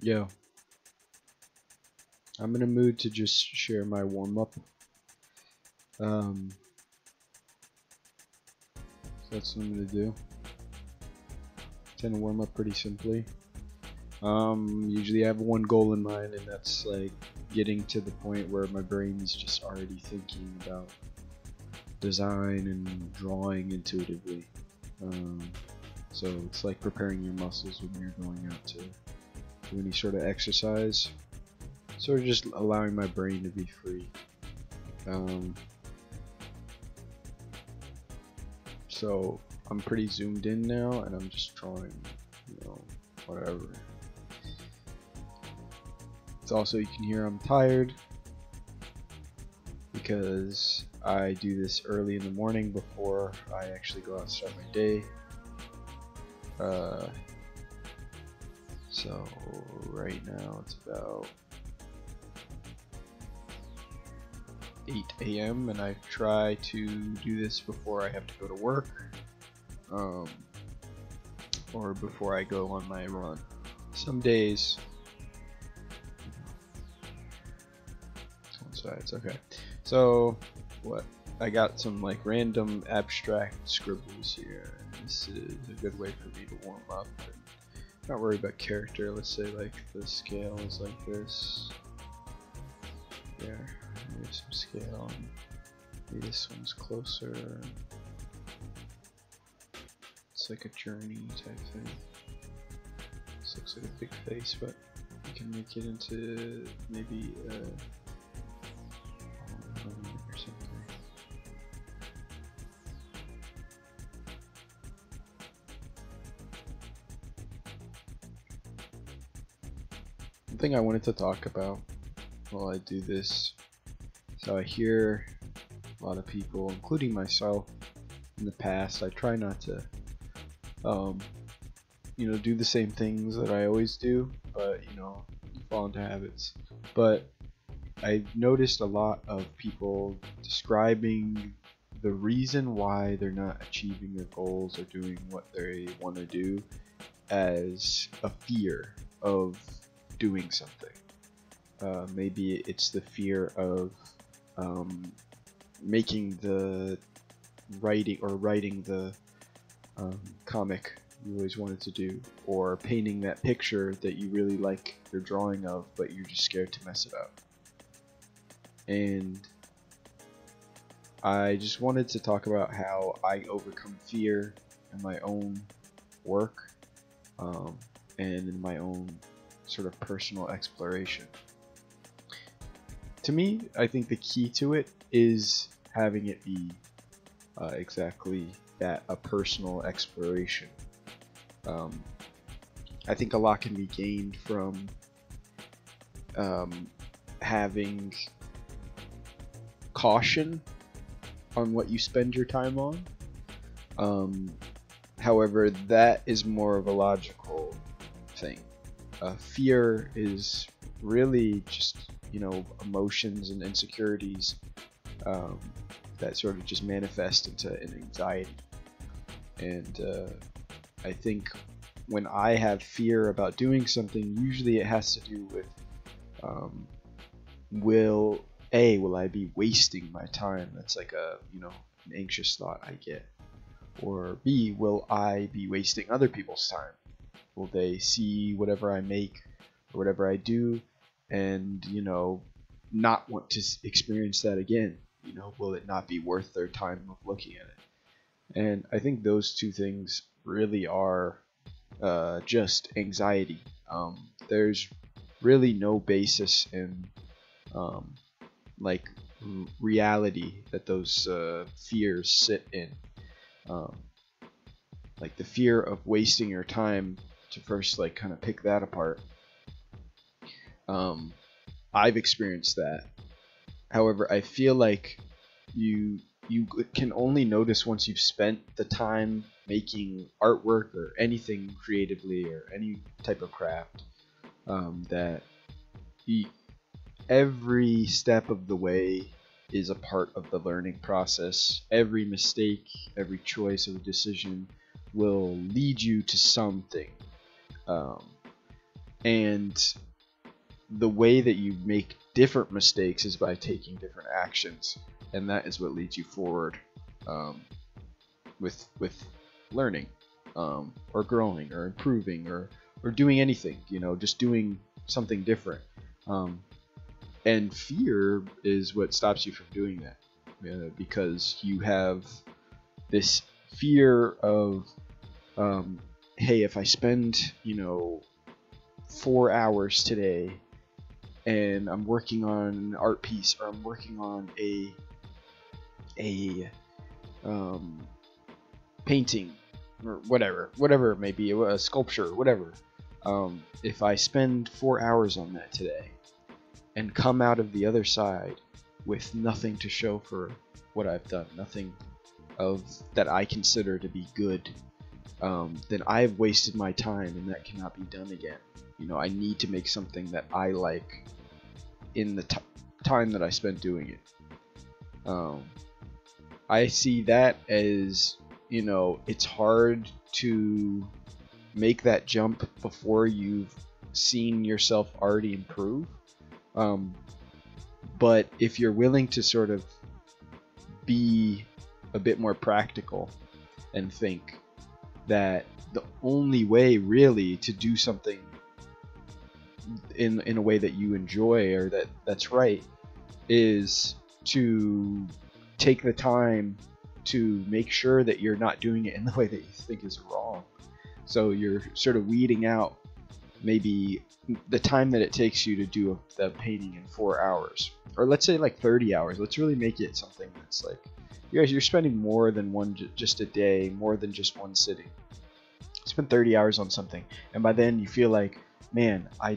Yo, I'm in a mood to just share my warm up. Um, so that's what I'm gonna do. Tend to warm up pretty simply. Usually I have one goal in mind, and that's like getting to the point where my brain is just already thinking about design and drawing intuitively. Um, so it's like preparing your muscles when you're going out to do any sort of exercise. Sort of just allowing my brain to be free. Um, so I'm pretty zoomed in now, and I'm just drawing, whatever. It's also, you can hear I'm tired because I do this early in the morning before I actually go out and start my day. So right now it's about 8 a.m. and I try to do this before I have to go to work, or before I go on my run. Some days, sides. Okay, so what? I got some like random abstract scribbles here, and this is a good way for me to warm up and not worry about character. Let's say like the scale is like this. There, maybe some scale. And maybe this one's closer. It's like a journey type thing. This looks like a big face, but you can make it into maybe or something. One thing I wanted to talk about while I do this, so I hear a lot of people, including myself, in the past. I try not to, do the same things that I always do, but you fall into habits. But I noticed a lot of people describing the reason why they're not achieving their goals or doing what they want to do as a fear of doing something. Maybe it's the fear of making the writing the comic you always wanted to do, or painting that picture that you really like your drawing of, but you're just scared to mess it up. And I just wanted to talk about how I overcome fear in my own work, and in my own sort of personal exploration. To me, I think the key to it is having it be exactly that, a personal exploration. I think a lot can be gained from having caution on what you spend your time on. However, that is more of a logical thing. Fear is really just emotions and insecurities that sort of just manifest into an anxiety. And I think when I have fear about doing something, usually it has to do with will I be wasting my time? That's like an anxious thought I get. Or B, will I be wasting other people's time? Will they see whatever I make or whatever I do and not want to experience that again? Will it not be worth their time of looking at it? And I think those two things really are just anxiety. There's really no basis in like reality that those fears sit in. Like the fear of wasting your time, to first like kind of pick that apart. I've experienced that. However, I feel like you can only notice once you've spent the time making artwork or anything creatively or any type of craft, that every step of the way is a part of the learning process. Every mistake, every choice of a decision will lead you to something. And the way that you make different mistakes is by taking different actions, and that is what leads you forward, with learning, or growing or improving, or doing anything, just doing something different. And fear is what stops you from doing that, because you have this fear of, hey, if I spend 4 hours today and I'm working on an art piece, or I'm working on a painting, or whatever it may be, a sculpture, whatever. If I spend 4 hours on that today and come out of the other side with nothing to show for what I've done, nothing of that I consider to be good, then I've wasted my time, and that cannot be done again. I need to make something that I like in the time that I spent doing it. I see that as, it's hard to make that jump before you've seen yourself already improve. But if you're willing to sort of be a bit more practical and think that the only way really to do something in a way that you enjoy, or that's right, is to take the time to make sure that you're not doing it in the way that you think is wrong. So you're sort of weeding out maybe the time that it takes you to do the painting in 4 hours, or let's say like 30 hours. Let's really make it something that's like, you're spending more than just a day, more than just one sitting. Spend 30 hours on something, and by then you feel like, man, I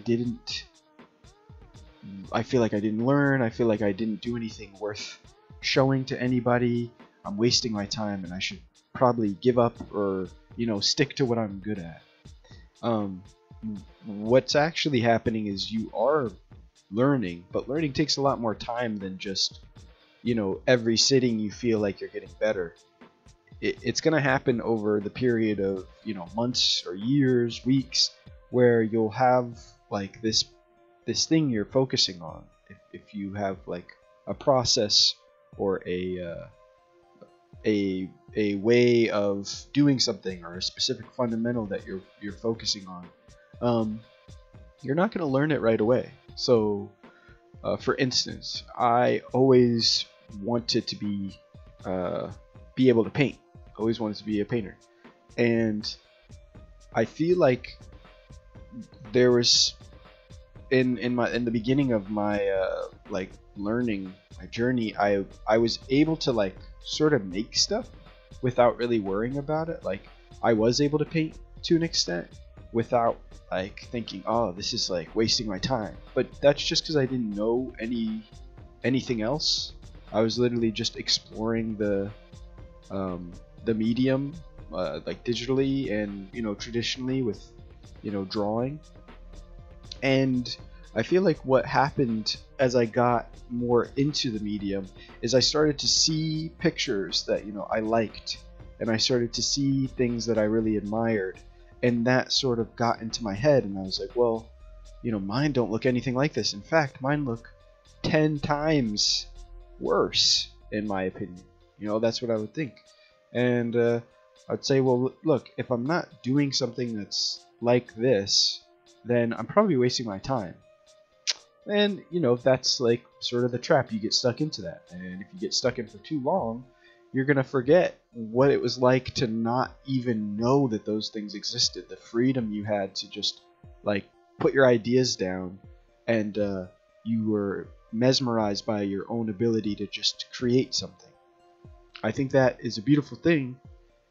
feel like I didn't learn, I feel like I didn't do anything worth showing to anybody, I'm wasting my time, and I should probably give up, or stick to what I'm good at. What's actually happening is you are learning, but learning takes a lot more time than just every sitting you feel like you're getting better. It's going to happen over the period of months or years, weeks, where you'll have like this thing you're focusing on. If you have like a process, or a way of doing something, or a specific fundamental that you're focusing on, you're not going to learn it right away. So for instance, I always wanted to be able to paint. Always wanted to be a painter, and I feel like there was in the beginning of my like learning, my journey, I was able to like sort of make stuff without really worrying about it. Like I was able to paint to an extent without like thinking, oh, this is like wasting my time. But that's just because I didn't know anything else. I was literally just exploring the medium, like digitally and traditionally with drawing. And I feel like what happened as I got more into the medium is I started to see pictures that I liked, and I started to see things that I really admired, and that sort of got into my head, and I was like, well, mine don't look anything like this. In fact, mine look 10 times worse, in my opinion. That's what I would think. And I'd say, well, look, if I'm not doing something that's like this, then I'm probably wasting my time. And that's like sort of the trap. You get stuck into that, and if you get stuck in for too long, you're gonna forget what it was like to not even know that those things existed. The freedom you had to just like put your ideas down, and you were mesmerized by your own ability to just create something. I think that is a beautiful thing,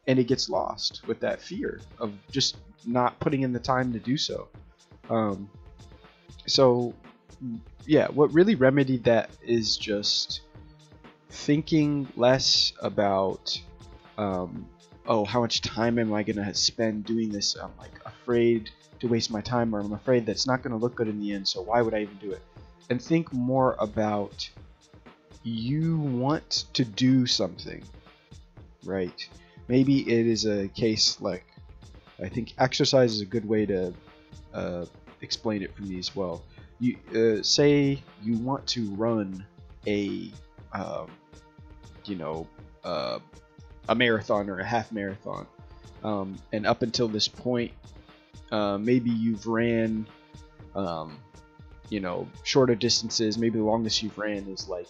and it gets lost with that fear of just not putting in the time to do so. So yeah, what really remedied that is just thinking less about oh, how much time am I gonna spend doing this? I'm like afraid to waste my time, or I'm afraid that's not gonna look good in the end, so why would I even do it? And think more about, you want to do something, right? Maybe it is a case like, I think exercise is a good way to explain it for me as well. You say you want to run a um, you know a marathon or a half marathon, and up until this point, maybe you've ran um, shorter distances. Maybe the longest you've ran is like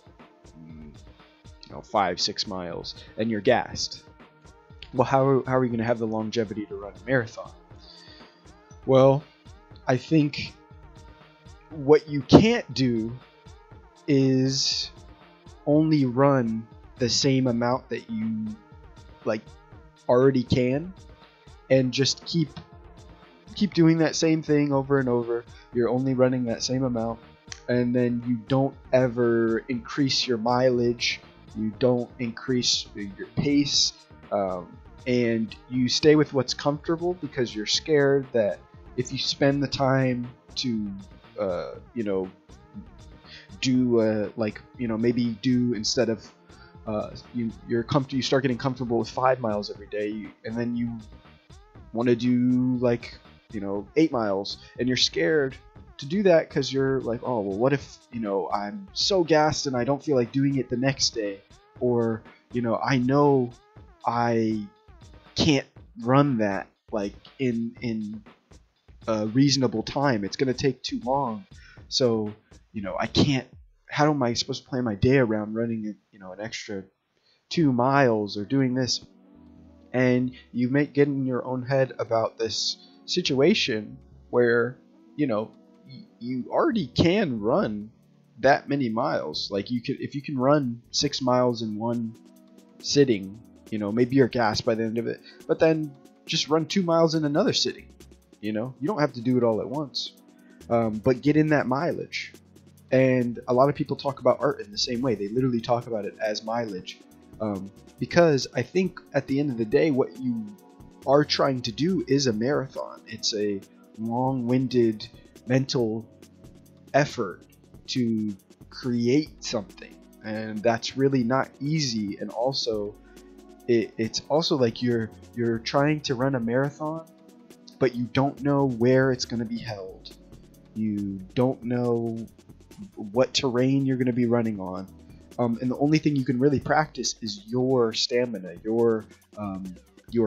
5-6 miles, and you're gassed. Well, how are you going to have the longevity to run a marathon? Well, I think what you can't do is only run the same amount that you like already can, and just keep doing that same thing over and over. You're only running that same amount, and then you don't ever increase your mileage, you don't increase your pace, and you stay with what's comfortable because you're scared that if you spend the time to maybe do, instead of you start getting comfortable with 5 miles every day, and then you want to do 8 miles, and you're scared to do that because you're like, oh well, what if I'm so gassed and I don't feel like doing it the next day, or I know I can't run that in a reasonable time, it's going to take too long, so I can't. How am I supposed to plan my day around running an extra 2 miles or doing this? And you get in your own head about this situation where you already can run that many miles. Like, if you can run 6 miles in one sitting, maybe you're gassed by the end of it, but then just run 2 miles in another sitting. You don't have to do it all at once, but get in that mileage. And a lot of people talk about art in the same way. They literally talk about it as mileage, because I think at the end of the day, what you are trying to do is a marathon. It's a long-winded mental effort to create something, and that's really not easy. And also, it's also like you're trying to run a marathon, but you don't know where it's going to be held. You don't know what terrain you're going to be running on, and the only thing you can really practice is your stamina, your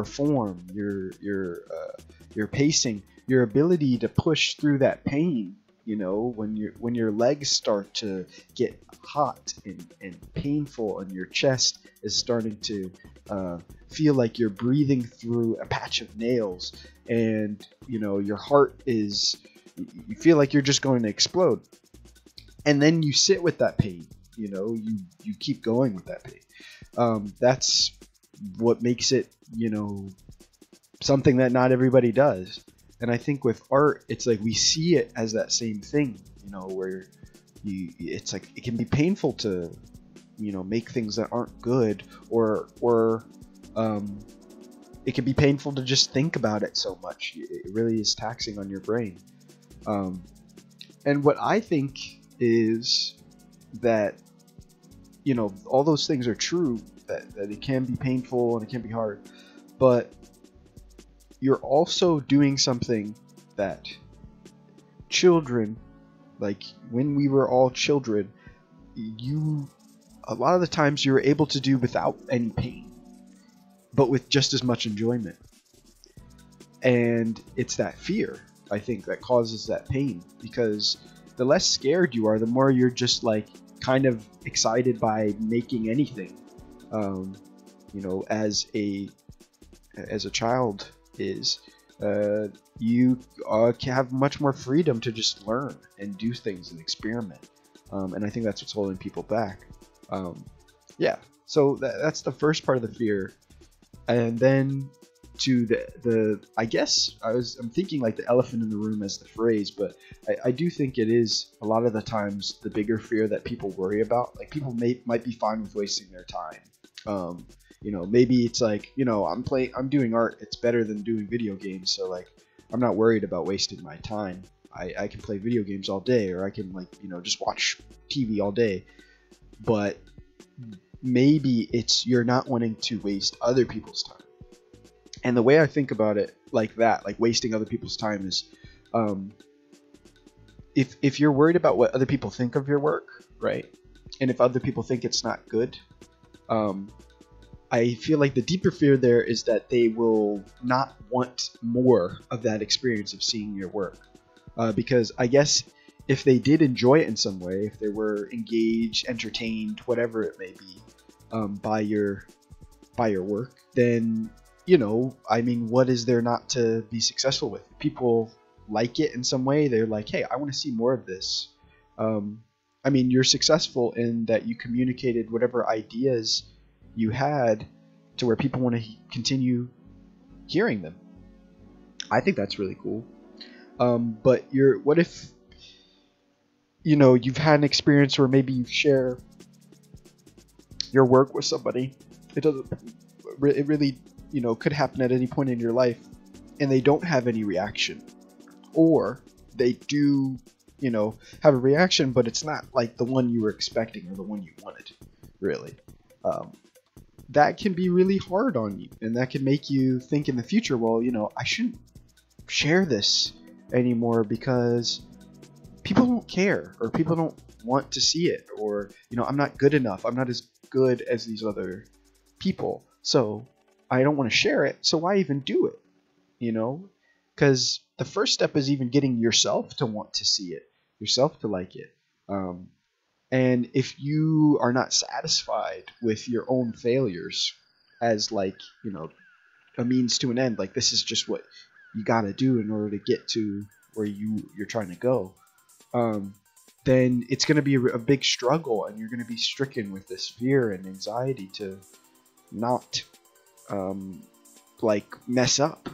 form, your pacing, your ability to push through that pain. When your legs start to get hot and painful, and your chest is starting to feel like you're breathing through a patch of nails, and your heart is, you feel like you're just going to explode. And then you sit with that pain, you keep going with that pain. That's what makes it, something that not everybody does. And I think with art, it's like we see it as that same thing, where it's like it can be painful to, make things that aren't good, or it can be painful to just think about it so much. It really is taxing on your brain. And what I think is that all those things are true, that it can be painful and it can be hard, but you're also doing something that children, like when we were all children, a lot of the times you were able to do without any pain, but with just as much enjoyment. And it's that fear, I think, that causes that pain, because the less scared you are, the more you're just kind of excited by making anything. As a child is, you can have much more freedom to just learn and do things and experiment. And I think that's what's holding people back. So that's the first part of the fear. And then to the I guess I'm thinking like the elephant in the room as the phrase, but I do think it is a lot of the times the bigger fear that people worry about. Like, people might be fine with wasting their time. Maybe it's like, I'm doing art, it's better than doing video games, so like I'm not worried about wasting my time. I can play video games all day, or I can just watch TV all day. But maybe it's you're not wanting to waste other people's time. And the way I think about it like that, like wasting other people's time, is if you're worried about what other people think of your work, right, and if other people think it's not good, um, I feel like the deeper fear there is that they will not want more of that experience of seeing your work. Because I guess if they did enjoy it in some way, if they were engaged, entertained, whatever it may be, by your work, then I mean, what is there not to be successful with? People like it in some way. They're like, hey, I want to see more of this. I mean, you're successful in that you communicated whatever ideas you had to where people want to continue hearing them. I think that's really cool. But what if you've had an experience where maybe you share your work with somebody. It really could happen at any point in your life, and they don't have any reaction, or they do have a reaction, but it's not like the one you were expecting or the one you wanted, really. That can be really hard on you, and that can make you think in the future, well, I shouldn't share this anymore because people don't care, or people don't want to see it, or I'm not good enough, I'm not as good as these other people, so I don't want to share it, so why even do it? Because the first step is even getting yourself to want to see it, yourself to like it. And if you are not satisfied with your own failures as a means to an end, like this is just what you got to do in order to get to where you're trying to go, then it's going to be a big struggle, and you're going to be stricken with this fear and anxiety to not mess up,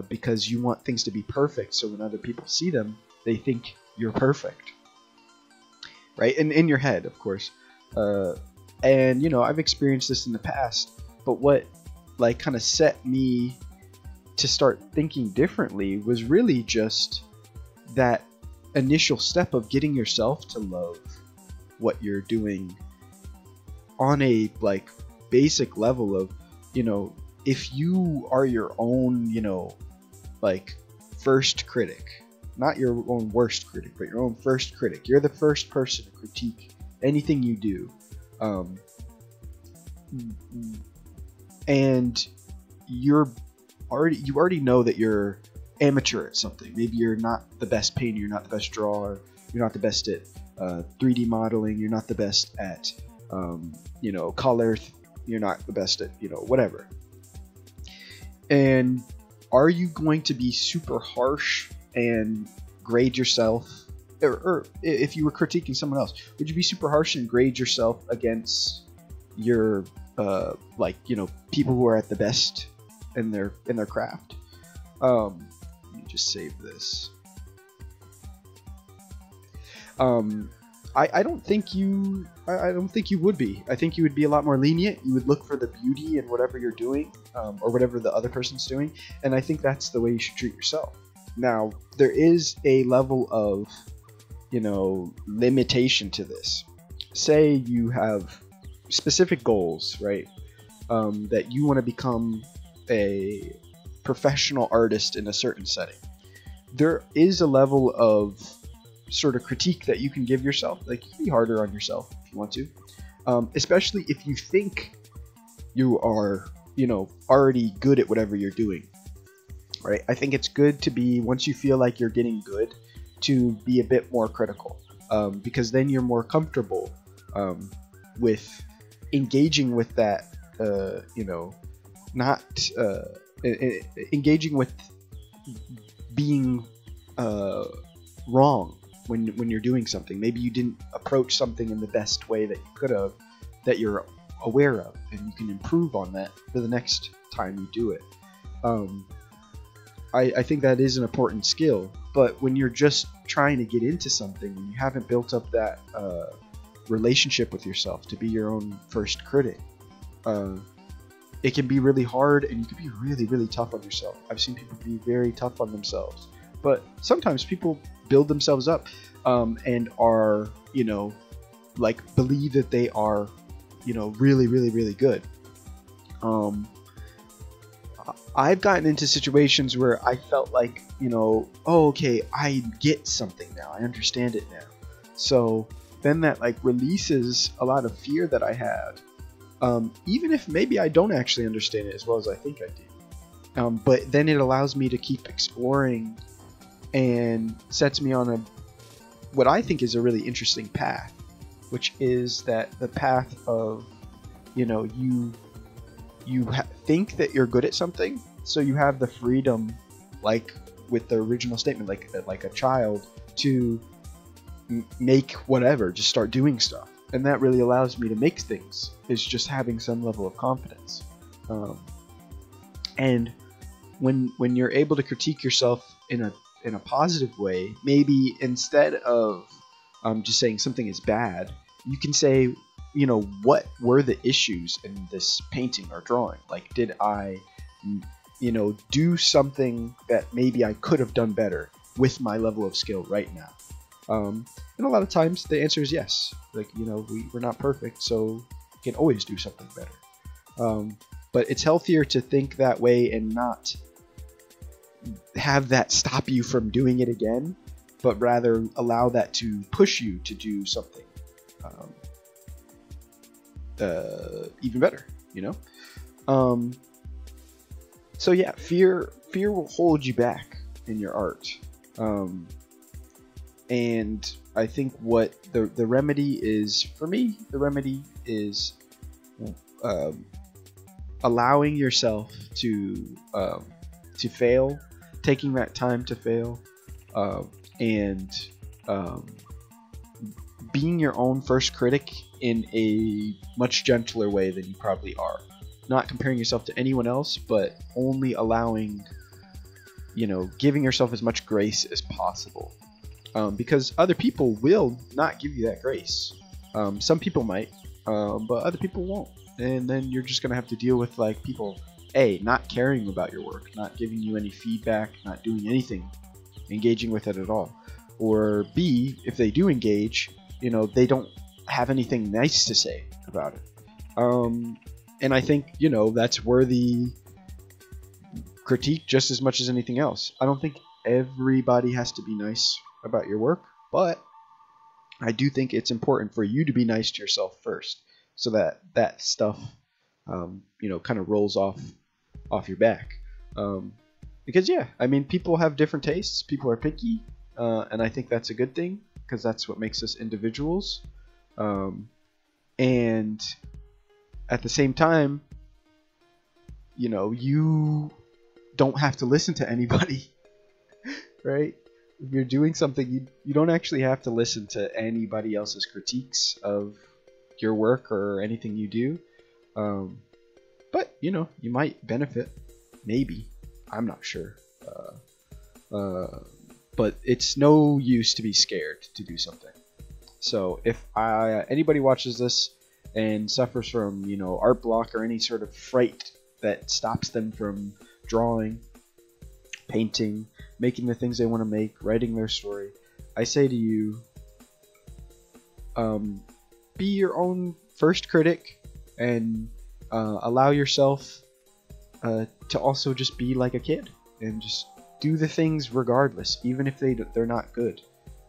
because you want things to be perfect, so when other people see them, they think you're perfect, right? And in your head, of course. And I've experienced this in the past, but what kind of set me to start thinking differently was really just that initial step of getting yourself to love what you're doing on a basic level of if you are your own first critic, not your own worst critic, but your own first critic. You're the first person to critique anything you do, and you already know that you're amateur at something. Maybe you're not the best painter, you're not the best drawer, you're not the best at 3D modeling, you're not the best at color, you're not the best at whatever. And are you going to be super harsh and grade yourself, or if you were critiquing someone else, would you be super harsh and grade yourself against your people who are at the best in their craft? Let me just save this. I don't think you would be. I think you would be a lot more lenient. You would look for the beauty in whatever you're doing, or whatever the other person's doing, and I think that's the way you should treat yourself. Now, there is a level of limitation to this. Say you have specific goals, right? That you want to become a professional artist in a certain setting. There is a level of sort of critique that you can give yourself. You can be harder on yourself if you want to, especially if you think you are already good at whatever you're doing, right? I think it's good to be, once you feel like you're getting good, to be a bit more critical, because then you're more comfortable with engaging with that, not engaging with being wrong when you're doing something. Maybe you didn't approach something in the best way that you could have, that you're aware of, and you can improve on that for the next time you do it. I think that is an important skill, but when you're just trying to get into something and you haven't built up that relationship with yourself to be your own first critic, it can be really hard, and you can be really, really tough on yourself. I've seen people be very tough on themselves, but sometimes people build themselves up, and are believe that they are really, really, really good. I've gotten into situations where I felt like, oh, okay, I get something now. I understand it now. So then that like releases a lot of fear that I had, even if maybe I don't actually understand it as well as I think I do. But then it allows me to keep exploring and sets me on what I think is a really interesting path, which is that the path of, you think that you're good at something, so you have the freedom, like with the original statement, like a child, to make whatever, just start doing stuff, and that really allows me to make things. Is just having some level of confidence, and when you're able to critique yourself in a positive way, maybe instead of just saying something is bad, you can say, what were the issues in this painting or drawing? Like, did I, do something that maybe I could have done better with my level of skill right now? And a lot of times the answer is yes. Like, we're not perfect, so we can always do something better. But it's healthier to think that way and not have that stop you from doing it again, but rather allow that to push you to do something even better, so yeah, fear will hold you back in your art, and I think what the remedy is for me, allowing yourself to fail, taking that time to fail, and being your own first critic in a much gentler way than you probably are. Not comparing yourself to anyone else, but only allowing, giving yourself as much grace as possible. Because other people will not give you that grace. Some people might, but other people won't. And then you're just going to have to deal with like people, A, not caring about your work, not giving you any feedback, not doing anything, engaging with it at all. Or B, if they do engage, they don't have anything nice to say about it. And I think, that's worthy critique just as much as anything else. I don't think everybody has to be nice about your work, but I do think it's important for you to be nice to yourself first, so that stuff, kind of rolls off your back. Because yeah, I mean, people have different tastes. People are picky, and I think that's a good thing because that's what makes us individuals. And at the same time, you don't have to listen to anybody, right? If you're doing something, you don't actually have to listen to anybody else's critiques of your work or anything you do. But, you might benefit. Maybe. I'm not sure. But it's no use to be scared to do something. So if anybody watches this and suffers from, art block or any sort of fright that stops them from drawing, painting, making the things they want to make, writing their story, I say to you, be your own first critic and allow yourself to also just be like a kid and just do the things regardless, even if they're not good,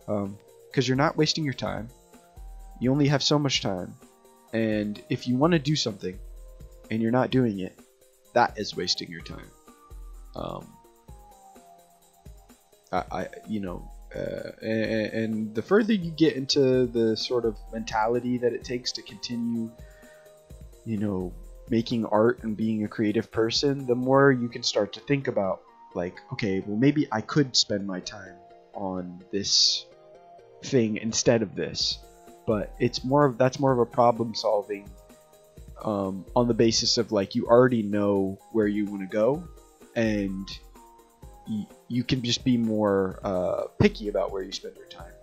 because you're not wasting your time. You only have so much time, and if you want to do something and you're not doing it, that is wasting your time. And the further you get into the sort of mentality that it takes to continue, making art and being a creative person, the more you can start to think about, like, okay, well, maybe I could spend my time on this thing instead of this. But that's more of a problem solving, on the basis of like you already know where you want to go, and you can just be more picky about where you spend your time,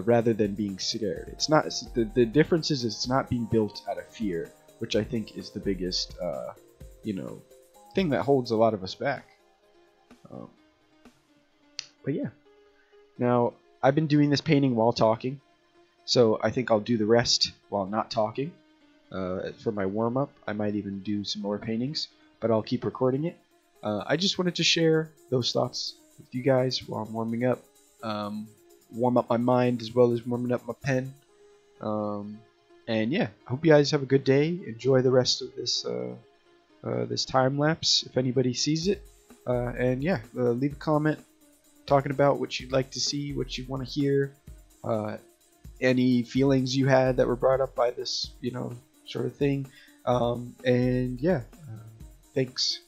rather than being scared. It's not the difference is it's not being built out of fear, which I think is the biggest thing that holds a lot of us back. But yeah, now I've been doing this painting while talking, so I think I'll do the rest while not talking. For my warm-up, I might even do some more paintings, but I'll keep recording it. I just wanted to share those thoughts with you guys while I'm warming up. Warm up my mind as well as warming up my pen. And yeah, I hope you guys have a good day. Enjoy the rest of this time lapse if anybody sees it. And yeah, leave a comment talking about what you'd like to see, what you want to hear, any feelings you had that were brought up by this, sort of thing. And yeah, thanks.